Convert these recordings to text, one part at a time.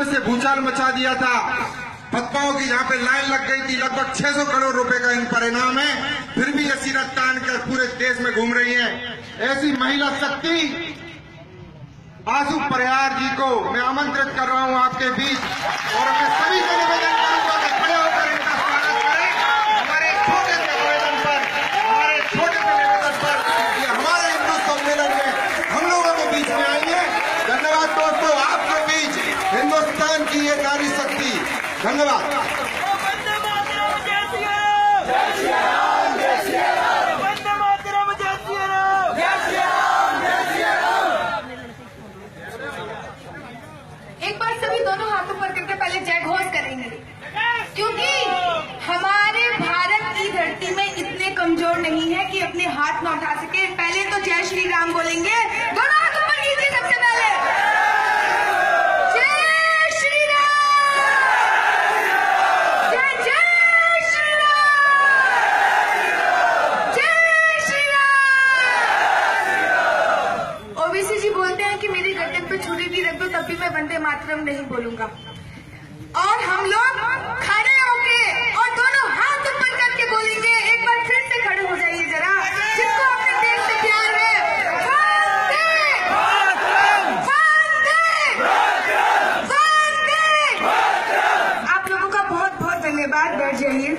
से भूचाल मचा दिया था। फतवाओं की यहाँ पे लाइन लग गई थी, लगभग 600 करोड़ रुपए का इन परिणाम है, फिर भी ये सीरत तान कर पूरे देश में घूम रही है। ऐसी महिला शक्ति आंसू परिहार जी को मैं आमंत्रित कर रहा हूं आपके बीच, और मैं सभी से निवेदन करूंगा कि खड़े होकर इनका स्वागत करें। हमारे छोटे से निवेदन पर, हमारे छोटे से निवेदन पर ये हमारे हिंदू सम्मेलन में हम लोगों के बीच में आएंगे। धन्यवाद दोस्तों, आपके बीच हिंदुस्तान की ये नारी शक्ति। धन्यवाद। एक बार सभी दोनों हाथों पर करके पहले जय घोष करेंगे, क्योंकि हमारे भारत की धरती में इतने कमजोर नहीं है कि अपने हाथ न उठा सके। पहले तो जय श्री राम बोलेंगे, दोनों हाथों पर कीजिए सबसे पहले जय श्री राम, जय जय श्री राम, जय श्री राम। ओबीसी जी बोलते हैं कि मेरी गर्दन पे छुरी भी रख दो तब भी मैं वंदे मातरम नहीं बोलूंगा। और हम लोग खड़े होके और दोनों हाथ ऊपर करके बोलेंगे। एक बार फिर से खड़े हो जाइए जरा, जिसको अपने देश से प्यार है। वंदे वंदे वंदे। आप लोगों का बहुत बहुत धन्यवाद। बैठ जाइए।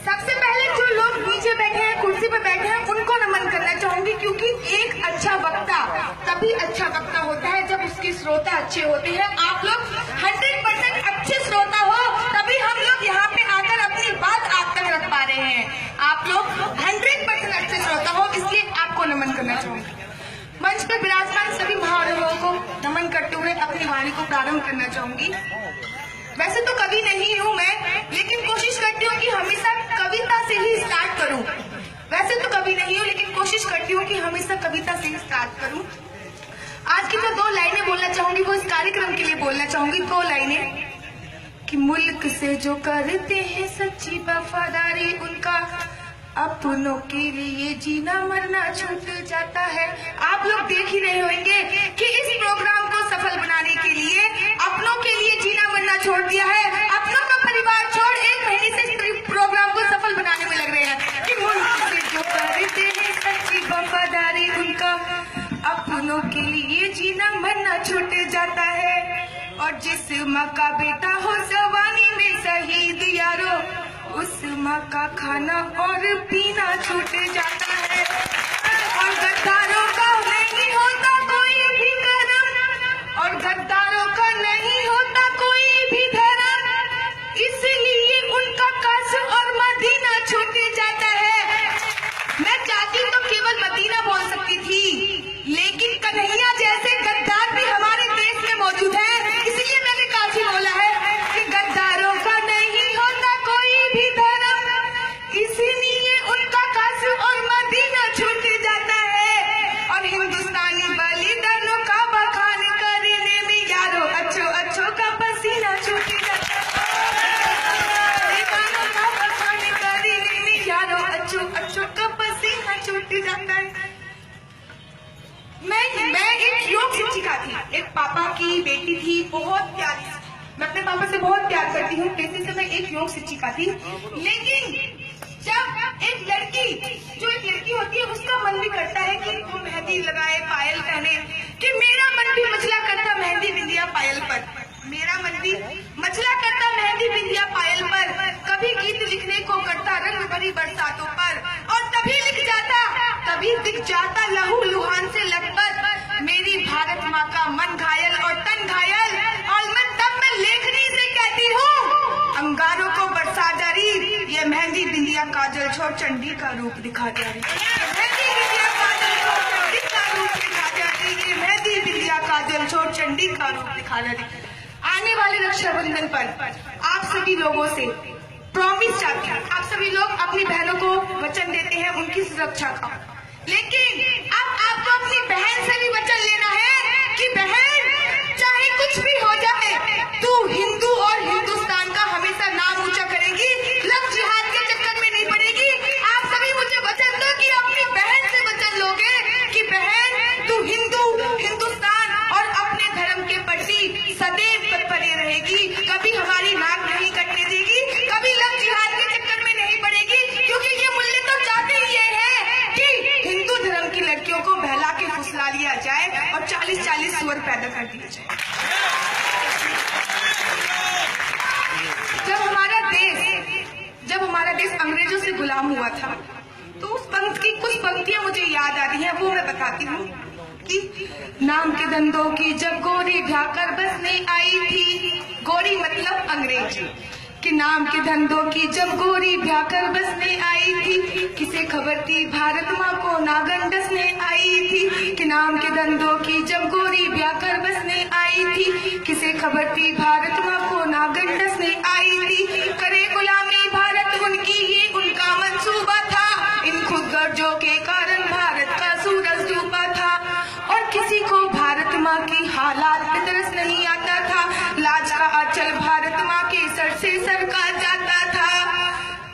सबसे पहले जो लोग नीचे बैठे हैं, कुर्सी पे बैठे हैं, उनको नमन करना चाहूंगी, क्योंकि एक अच्छा वक्ता तभी अच्छा वक्ता होता है जब उसके श्रोता अच्छे होते हैं। आप लोग 100% अच्छे श्रोता हो, तभी हम लोग यहाँ पे आकर अपनी बात आप तक रख पा रहे हैं। आप लोग 100% अच्छे श्रोता हो, इसलिए आपको नमन करना चाहूंगी। मंच पे विराजमान सभी महानुभावों को नमन करते हुए अपनी वाणी को प्रारंभ करना चाहूंगी। वैसे तो कवि नहीं हूँ मैं, लेकिन कोशिश करती हूँ कि हमेशा कविता से ही स्टार्ट करूँ। वैसे तो कवि नहीं हूँ, लेकिन कोशिश करती हूँ कि हमेशा कविता से ही स्टार्ट करूँ। आज की जो 2 लाइनें बोलना चाहूंगी वो इस कार्यक्रम के लिए बोलना चाहूंगी। 2 लाइनें कि मुल्क से जो करते हैं सच्ची वफादारी, उनका अपनों के लिए जीना मरना छूट जाता है। आप लोग देख ही रहे होंगे कि इस प्रोग्राम को सफल बनाने के लिए अपनों के लिए जीना मरना छोड़ दिया है। अपनों का परिवार छोड़ 1 महीने से इस प्रोग्राम को सफल बनाने में लग रहे हैं कि मुल्क से जो करते हैं सच्ची वफादारी, उनका अपनों के लिए जीना मरना छूट जाता है। और जिस माँ का बेटा हो जवानी में शहीद यारो, उस माँ का खाना और पीना छूट जाता है। और गद्दारों का नहीं होता कोई भी करम, और गद्दारों का नहीं होता कोई भी धर्म, इसलिए उनका काश और मदीना छूट जाता है। मैं चाहती तो केवल मदीना बोल सकती थी, लेकिन कन्हैया जैसे गद्दार भी हमारे देश में मौजूद है, इसलिए मैंने काफी बोला है कि गद्दारों का नहीं होता कोई भी धर्म, इसलिए उनका काश और मदीना छूट जाता है। और हिंदुस्तानी बलिदानों का बखान करने में यारो अच्छो अच्छो का पसीना छूट जाता है। बलिदानों का बखान करने में यारो अच्छो अच्छो का पसीना छूट जाता है। मैं एक योग शिक्षिका थी, एक पापा की बेटी थी, बहुत प्यारी। मैं अपने पापा से बहुत प्यार करती हूँ, पैसे से मैं एक योग शिक्षिका थी। लेकिन जब एक लड़की होती है, उसका मन भी करता है कि वो मेहंदी लगाए, पायल पहने, कि मेरा मन भी मचला करता मेहंदी बिंदिया पायल पर, मेरा मन भी मचला करता मेहंदी बिंदिया पायल पर। कभी गीत लिखने को करता रंग भरी बरसातों पर, और तभी दिख जाता लहू लुहान से लथपथ मेरी भारत माँ का मन घायल और तन घायल। और मैं तब मैं लेखनी से कहती हूँ, अंगारों को बरसा जारी, ये मेहंदी बिंदिया काजल छोड़ चंडी का रूप दिखा जा रही, मेहंदी बिंदिया काजल छोड़ चंडी का रूप दिखा जा रही, ये मेहंदी बिंदिया काजल छोड़ चंडी का रूप दिखा जा रही। आने वाले रक्षाबंधन पर आप सभी लोगों से प्रॉमिस चाहती हूँ, आप सभी लोग अपनी बहनों को वचन देते हैं उनकी सुरक्षा का, लेकिन अब आपको अपनी बहन से भी वचन लेना है कि बहन चाहे कुछ भी हो जाए, तू हिंदू और हिंदुस्तान का हमेशा नाम ऊंचा करेगी, लव जिहाद के चक्कर में नहीं पड़ेगी। आप सभी मुझे वचन दो कि अपनी बहन से वचन लोगे कि बहन तू हिंदू, हिंदुस्तान और अपने धर्म के सुअर पैदा कर दिया जाए। जब हमारा देश अंग्रेजों से गुलाम हुआ था, तो उस पंक्ति की कुछ पंक्तियां मुझे याद आ रही हैं, वो मैं बताती हूँ कि नाम के धंधों की जब गोरी ढाकर बसने आई थी, गोरी मतलब अंग्रेज, कि नाम के धंधों की जब गोरी भ्याकर बसने आई थी, किसे खबर थी भारत माँ को नागन डसने आई थी, कि नाम के धंधों की जब गोरी भ्याकर बसने आई थी, किसे खबर थी भारत माँ को नागन डसने आई थी, करे गुलामी भारत उनकी ये उनका मंसूबा था, इन खुद गर्जों के कारण भारत का सूरज डूबा था, और किसी को भारत माँ की हालात पे तरस नहीं आता था, लाज का आंचल भारत माँ के सर से सरका जाता था।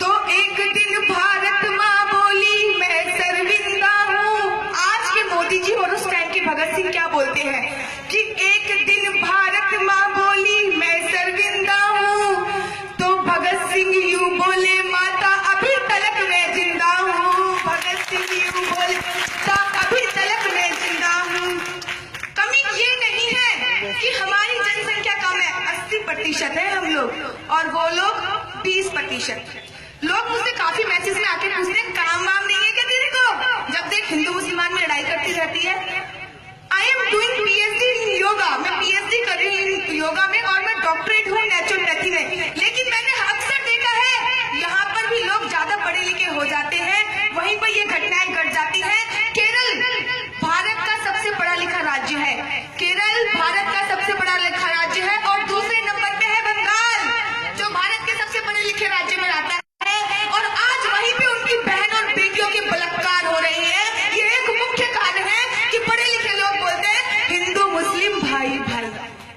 तो एक दिन भारत माँ बोली मैं शर्मिंदा हूँ। आज के मोदी जी और उस टाइम के भगत सिंह क्या बोलते हैं कि एक दिन भारत माँ बोली मैं शर्मिंदा हूँ, तो भगत सिंह यूं बोले माता अभी तलक मैं जिंदा हूँ, भगत सिंह यूं बोले माता अभी तलक मैं जिंदा हूँ। कमी ये नहीं है कि हमारी जनसंख्या कम है, 80% है हम लोग, और वो लोग 20%। लोग मुझसे काफी मैसेज में आके पूछते हैं काम वाम नहीं है क्या तेरे को, जब देख हिंदू मुसलमान में लड़ाई करती रहती है। आई एम डूइंग PhD इन योगा, मैं PhD कर रही हूँ योगा में, और मैं डॉक्टरेट हूँ नेचुरोपैथी में। लेकिन मैंने अक्सर देखा है यहाँ पर भी लोग ज्यादा पढ़े लिखे हो जाते हैं, वहीं पर ये घटनाएं घट जाती है। केरल भारत का सबसे पढ़ा लिखा राज्य है, केरल भारत का सबसे पढ़ा लिखा राज्य है, और दूसरे नंबर पे है बंगाल, जो भारत के सबसे पढ़े लिखे राज्य में आता है, और आज वहीं पे उनकी बहन और बेटियों के बलात्कार हो रहे हैं। ये एक मुख्य कारण है कि पढ़े लिखे लोग बोलते हैं हिंदू मुस्लिम भाई भाई,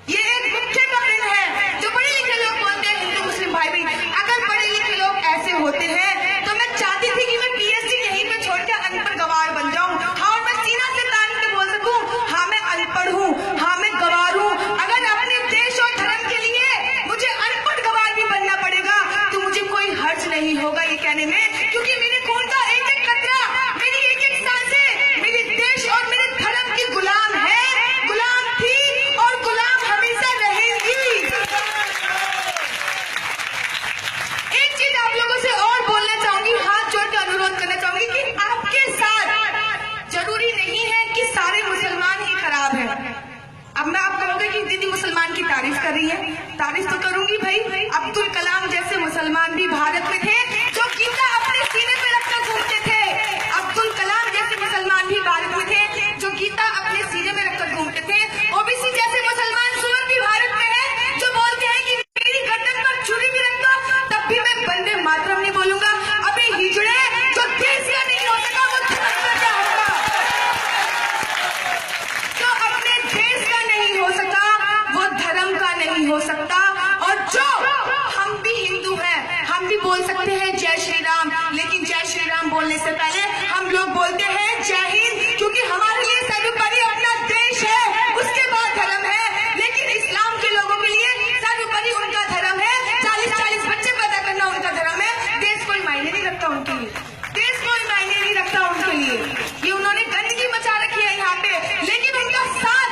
ये एक मुख्य कारण है जो पढ़े लिखे लोग बोलते हैं हिंदू मुस्लिम भाई भाई। अगर पढ़े लिखे लोग ऐसे होते हैं तो मैं चाहती थी कि मैं PhD यहीं पे छोड़ के अनपढ़ गवार बन जाऊं, हाँ, और मैं सीना से तान के बोल सकूं हाँ मैं अनपढ़ हूँ, हाँ मैं गवार हूँ। अगर अपने देश और धर्म के लिए मुझे अनपढ़ गवार भी बनना पड़ेगा तो मुझे कोई हर्ज नहीं होगा ये कहने में, क्योंकि मेरे खून का एक एक कतरा, मेरी एक एक सांसें मेरे देश और मेरे धर्म की गुलाम है, गुलाम थी और गुलाम हमेशा रहेंगी। एक चीज आप लोगों से और बोलना चाहूंगी, हाथ जोड़ के अनुरोध करना चाहूंगी कि आपके साथ जरूरी नहीं है कि सारे मुसलमान ही खराब हैं। अब मैं आप कहोगे कि दीदी मुसलमान की तारीफ कर रही है, तारीफ तो करूंगी भाई। अब्दुल कलाम जैसे मुसलमान भी भारत में थे जो गीता अपने सीने पे रखकर घूमते थे, अब्दुल कलाम जैसे मुसलमान भी भारत में थे जो गीता अपने सीने में रखकर घूमते थे। ओबीसी जैसे मुसलमान सुअर भी भारत में है जो बोलते हैं कि मेरी गर्दन पर छुरी भी रख दो तब भी मैं वंदे मातरम नहीं बोलूंगा। अबे हिजड़े, जो देश का नहीं हो सका वो धर्म का क्या होगा, जो अपने देश का नहीं हो सका वो धर्म का नहीं हो सकता। और जो हम भी हिंदू हैं, हम भी बोल सकते हैं जय श्री राम, लेकिन जय श्री राम बोलने से पहले हम लोग बोलते हैं जय हिंद, क्योंकि हमारे लिए सर्वोपरि अपना देश है, उसके बाद धर्म है। लेकिन इस्लाम के लोगों के लिए सर्वोपरि उनका धर्म है, 40-40 बच्चे पैदा करना उनका धर्म है। देश कोई मायने नहीं रखता उनके लिए, देश कोई मायने नहीं रखता उनके लिए। ये उन्होंने गंदगी मचा रखी है यहाँ पे, लेकिन उनका साथ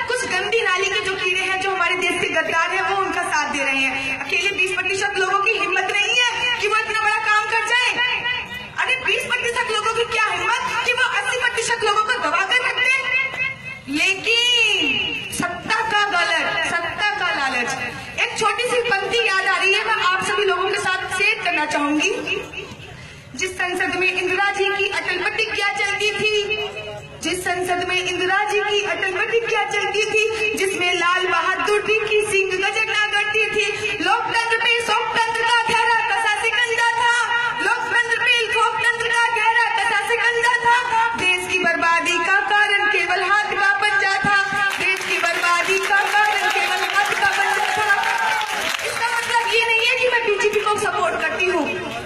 कुछ गंदी नाली के जो कीड़े हैं जो हमारे देश के गद्दार हैं वो उनका साथ दे रहे हैं। अकेले 20% लोगों की हिम्मत नहीं है कि वो इतना बड़ा काम कर जाए। अरे 20% लोगों की क्या हिम्मत कि वो 80% लोगों को दबा कर रख दे। लेकिन सत्ता का गलत, सत्ता का लालच। एक छोटी सी पंक्ति याद आ रही है, मैं आप सभी लोगों के साथ शेयर करना चाहूंगी। जिस संसद में इंदिरा जी की अटल प्रतिज्ञा चलती थी, जिस संसद में इंदिरा जी की अटल प्रतिज्ञा चलती थी, जिसमें लाल बहादुर जी की सिंह गजरना करती थी, लोकतंत्र पे शोकतंत्र का गहरा कसा सिकंजा था, लोकतंत्र पे शोकतंत्र का गहरा कसा सिकंजा था। देश की बर्बादी का कारण केवल हाथ का पंजा था, देश की बर्बादी का कारण केवल हाथ का पंजा था। इसका मतलब ये नहीं है कि मैं बीजेपी को सपोर्ट करती हूँ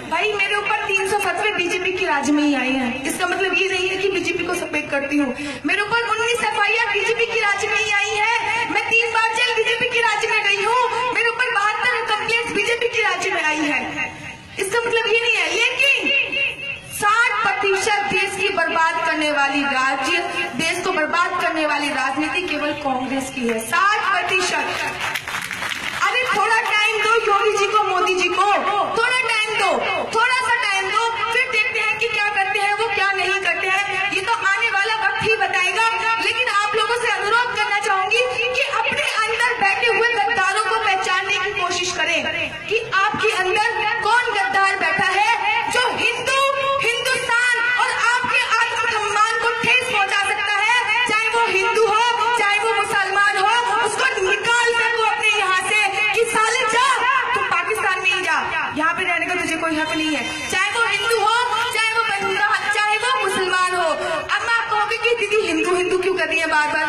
भाई, मेरे ऊपर 300 फतवे बीजेपी के राज्य में ही आए हैं। इसका मतलब ये नहीं है कि बीजेपी को सपोर्ट करती हूँ। मेरे ऊपर 19 FIR बीजेपी के राज्य में ही आई है, मैं 3 बार जेल बीजेपी के राज्य में गई हूँ, मेरे ऊपर 72 कंप्लेंट्स बीजेपी के राज्य में आई है। इसका मतलब ये नहीं है, लेकिन 60% देश की बर्बाद करने वाली राज्य, देश को बर्बाद करने वाली राजनीति केवल कांग्रेस की है, 60%। अरे थोड़ा टाइम दो योगी जी को, मोदी जी को, थोड़ा टाइम दो, थोड़ा सा टाइम दो, फिर देखते हैं कि क्या करते हैं वो, क्या नहीं करते हैं। ये तो आने वाला वक्त ही बताएगा। लेकिन आप लोगों से अनुरोध करना चाहूंगी कि अपने अंदर बैठे हुए गद्दारों को पहचानने की कोशिश करें कि आपके अंदर कौन गद्दार बैठा है जो हिंदू, हिंदुस्तान और आपके आत्मसम्मान को ठेस पहुंचा सकता है। चाहे वो हिंदू हो, चाहे वो मुसलमान हो, उसको निकाल फेंको अपने यहाँ से कि साले जा, तू पाकिस्तान में ही जा, यहाँ पे रहने का तुझे कोई हक नहीं है। चाहे वो हिंदू हो, चाहे वो बंदा, चाहे वो मुसलमान हो। अब आप कहोगे कि दीदी हिंदू हिंदू क्यों कर रही है बार बार?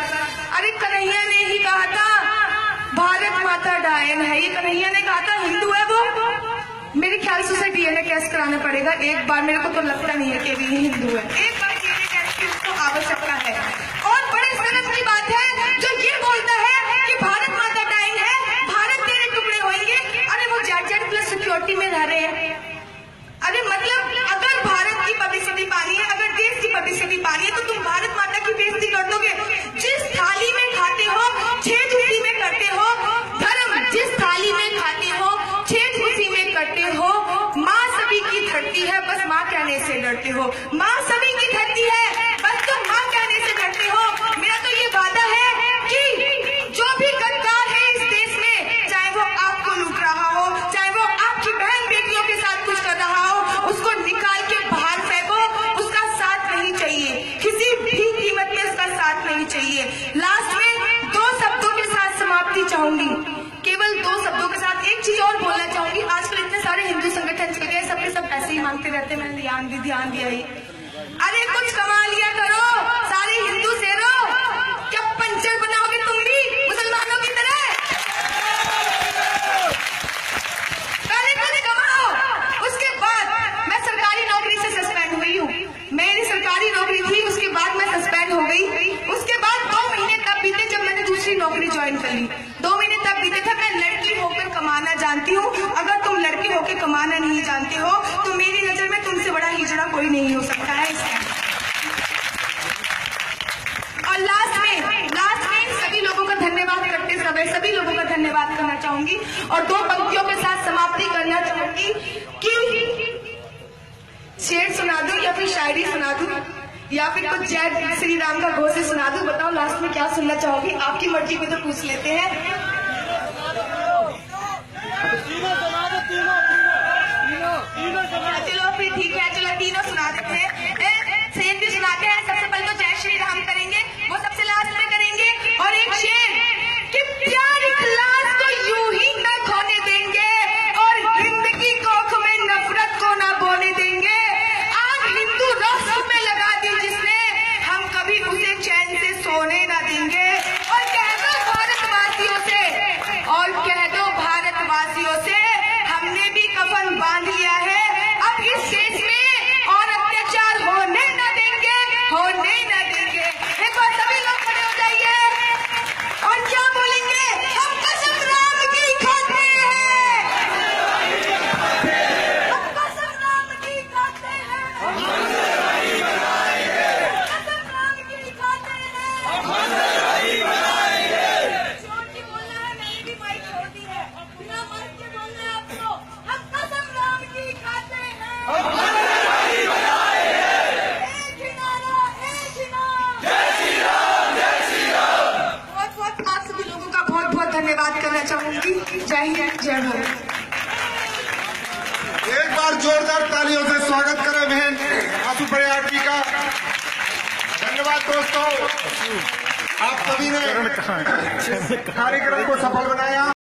अरे कन्हैया ने ही कहा था भारत माता डायन है, ये कन्हैया ने कहा था, हिंदू है वो। मेरे ख्याल से उसे डीएनए टेस्ट कराना पड़ेगा एक बार, मेरे को तो लगता नहीं है कि भी हिंदू है। एक बार डीएनए टेस्ट की उसको आवश्यकता है। और बड़े शर्म की बात है जो ये बोलता है कि भारत माता डायन है, भारत तेरे टुकड़े होंगे। अरे वो Z+ सिक्योरिटी में रह रहे हैं। अरे मतलब अगर भारत की पब्लिसिटी पानी है, अगर देश की पब्लिसिटी पानी है, तो तुम भारत माता की बेइज्जती कर दोगे। जिस थाली में खाते हो, छेद उसी में करते हो। धर्म जिस थाली में खाते हो, छेद उसी में करते हो। माँ सभी की धरती है, बस माँ कहने से डरते हो। माँ सभी की धरती है, बस तुम माँ कहने से डरते हो। मेरा तो ये वादा है कि जो भी गद्दार है इस देश में, चाहे वो आपको लूट रहा हो, चाहे वो आपकी बहन बेटियों के साथ कुछ कर रहा हो, उसको निकाल के बाहर फेंको। उसका साथ नहीं चाहिए, किसी भी कीमत में उसका साथ नहीं चाहिए। लास्ट में 2 शब्दों के साथ समाप्ति चाहूंगी, केवल 2 शब्दों के साथ। एक चीज और बोलना चाहूंगी, आजकल इतने सारे हिंदू संगठन चल गए, सबके सब पैसे ही मांगते रहते हैं। मैंने ध्यान दिया ही। अरे कुछ कमा लिया करो, सारे हिंदू शेरो, क्या पंचर बनाओगे तुम भी मुसलमानों की तरह? पहले कमाओ, उसके बाद। मैं सरकारी नौकरी से सस्पेंड हुई हूँ, मेरी सरकारी नौकरी थी, उसके बाद मैं सस्पेंड हो गई। उसके बाद 2 महीने तब बीते जब मैंने दूसरी नौकरी ज्वाइन कर ली। 2 महीने तब बीते थे। मैं लड़की होकर कमाना जानती हूँ। अगर तुम लड़की होकर कमाना नहीं जानते हो तो मेरी नजर में तुमसे बड़ा हिजड़ा कोई नहीं हो सकता है। और लास्ट में सभी लोगों का धन्यवाद करते समय सभी लोगों का धन्यवाद करना चाहूंगी और 2 पंक्तियों के साथ समाप्ति करना चाहूंगी कि शेर सुना दूं या फिर शायरी सुना दूं या फिर कुछ जय श्री राम का घोष सुना दूं? बताओ लास्ट में क्या सुनना चाहोगी? आपकी मर्जी में तो पूछ लेते हैं। चलो फिर ठीक है, चलो तीनों सुना देते हैं। शेर भी सुनाते हैं। सबसे पहले तो जय श्री राम करेंगे, वो सबसे लास्ट में करेंगे। और एक शेर कि प्यार इखलास को यूं ही न खोने देंगे और हिंद की कोख में नफरत को न बोने देंगे। आग हिंदू राष्ट्र में लगा दी जिसने, हम कभी उसे चैन से सोने न देंगे। और कह दो भारतवासियों से, हमने भी कफन बांध लिया है। अब इस देश में और अत्याचार होने न देंगे, होने न देंगे। एक बार सभी लोग खड़े हो जाइए और क्या बोलेंगे? हम कसम राम की खाते हैं, हम कसम राम की खाते हैं, कसम राम की खाते हैं। छोड़ के बोलना है, मैंने भी माइक छोड़ दी है, बिना माइक के बोलना है आपको। हम कसम राम की खाते हैं। एक ही नारा, एक ही नाम, जय श्री राम, जय श्री राम। बहुत आप सभी लोगों का बहुत धन्यवाद करना चाहूंगी। जय हिंद, जय भारत। एक बार जोरदार तालियों से स्वागत करें बहन आंसू परिहार जी का। धन्यवाद दोस्तों, आप सभी ने कार्यक्रम को सफल बनाया।